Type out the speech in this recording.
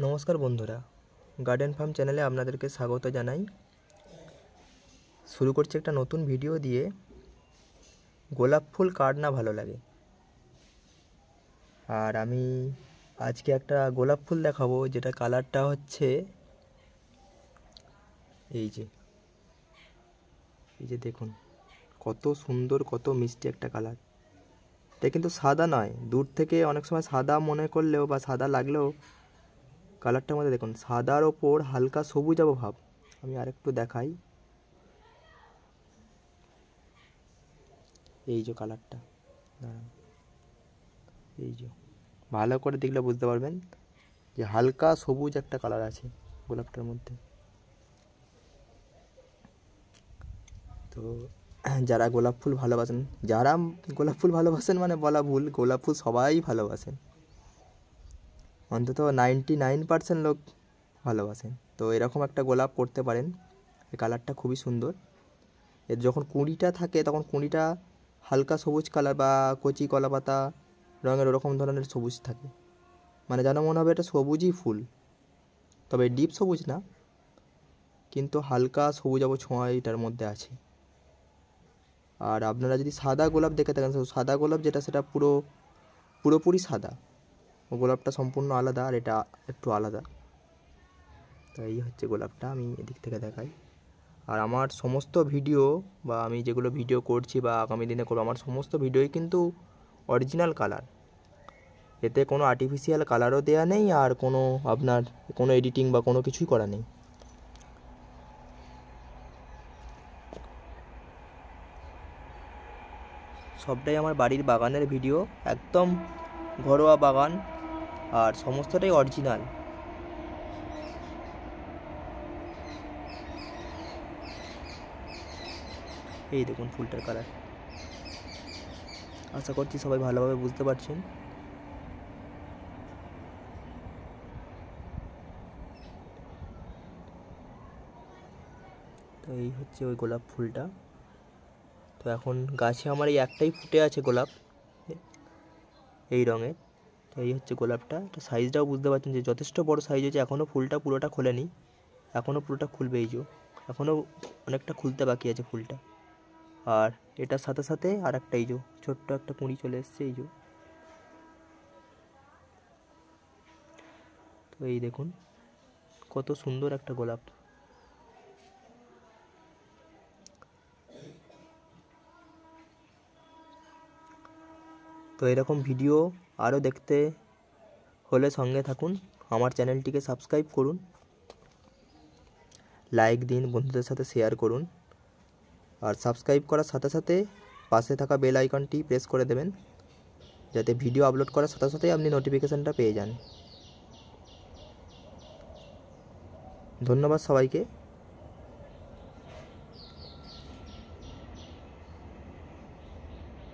নমস্কার বন্ধুরা, garden farm চ্যানেলে আপনাদেরকে স্বাগত জানাই। শুরু করছি একটা নতুন ভিডিও দিয়ে। গোলাপ ফুল কার না ভালো লাগে। আর আমি আজকে একটা গোলাপ ফুল দেখাবো, যেটা কালারটা হচ্ছে এই যে দেখুন কত সুন্দর, কত মিষ্টি একটা কালার। এটা কিন্তু সাদা নয়, দূর থেকে অনেক সময় সাদা মনে করলেও বা সাদা লাগলেও কালারটার মধ্যে দেখুন সাদার ওপর হালকা সবুজাভ ভাব। আমি আরেকটু দেখাই, এই যে কালারটা, এই যে ভালো করে দেখলে বুঝতে পারবেন যে হালকা সবুজ একটা কালার আছে গোলাপটার মধ্যে। তো যারা গোলাপ ফুল ভালোবাসেন মানে বলা ভুল, গোলাপ ফুল সবাই ভালোবাসেন, অন্তত 99% লোক ভালোবাসেন। তো এরকম একটা গোলাপ করতে পারেন। এই কালারটা খুবই সুন্দর। এর যখন কুঁড়িটা থাকে তখন কুঁড়িটা হালকা সবুজ কালার বা কচি কলা পাতা রঙের ওরকম ধরনের সবুজ থাকে, মানে যেন মনে হবে এটা সবুজই ফুল, তবে ডিপ সবুজ না, কিন্তু হালকা সবুজাভ ছোঁয়া এটার মধ্যে আছে। আর আপনারা যদি সাদা গোলাপ দেখে থাকেন, সাদা গোলাপ যেটা সেটা পুরোপুরি সাদা, ও গোলাপটা সম্পূর্ণ আলাদা, আর এটা একটু আলাদা। তো এই হচ্ছে গোলাপটা, আমি এদিক থেকে দেখাই। আর আমার সমস্ত ভিডিও বা আমি যেগুলো ভিডিও করছি বা আগামী দিনে করবো, আমার সমস্ত ভিডিওই কিন্তু অরিজিনাল কালার, এতে কোনো আর্টিফিশিয়াল কালারও দেওয়া নেই, আর আপনার কোনো এডিটিং বা কোনো কিছুই করা নেই। সবটাই আমার বাড়ির বাগানের ভিডিও, একদম ঘরোয়া বাগান, আর সমস্তটাই অরিজিনাল। এই দেখুন ফুলটার কালার, আশা করছি সবাই ভালোভাবে বুঝতে পারছেন। তো এই হচ্ছে ওই গোলাপ ফুলটা। তো এখন গাছে আমার এই একটাই ফুটে আছে গোলাপ এই রঙের। তো এই হচ্ছে গোলাপটা। তো সাইজটাও বুঝতে পারছেন যে যথেষ্ট বড় সাইজ হয়েছে, এখনও ফুলটা পুরোটা খোলেনি, এখনও পুরোটা খুলবে। এই যে এখনও অনেকটা খুলতে বাকি আছে ফুলটা। আর এটার সাথে সাথে আর একটা এই যে ছোট্ট একটা কুঁড়ি চলে এসছে, এই যে। তো এই দেখুন কত সুন্দর একটা গোলাপ। তো এরকম ভিডিও আরও দেখতে হলে সঙ্গে থাকুন, আমার চ্যানেলটিকে সাবস্ক্রাইব করুন, লাইক দিন, বন্ধুদের সাথে শেয়ার করুন, আর সাবস্ক্রাইব করার সাথে সাথে পাশে থাকা বেল আইকনটি প্রেস করে দেবেন, যাতে ভিডিও আপলোড করার সাথে সাথেই আপনি নোটিফিকেশানটা পেয়ে যান। ধন্যবাদ সবাইকে।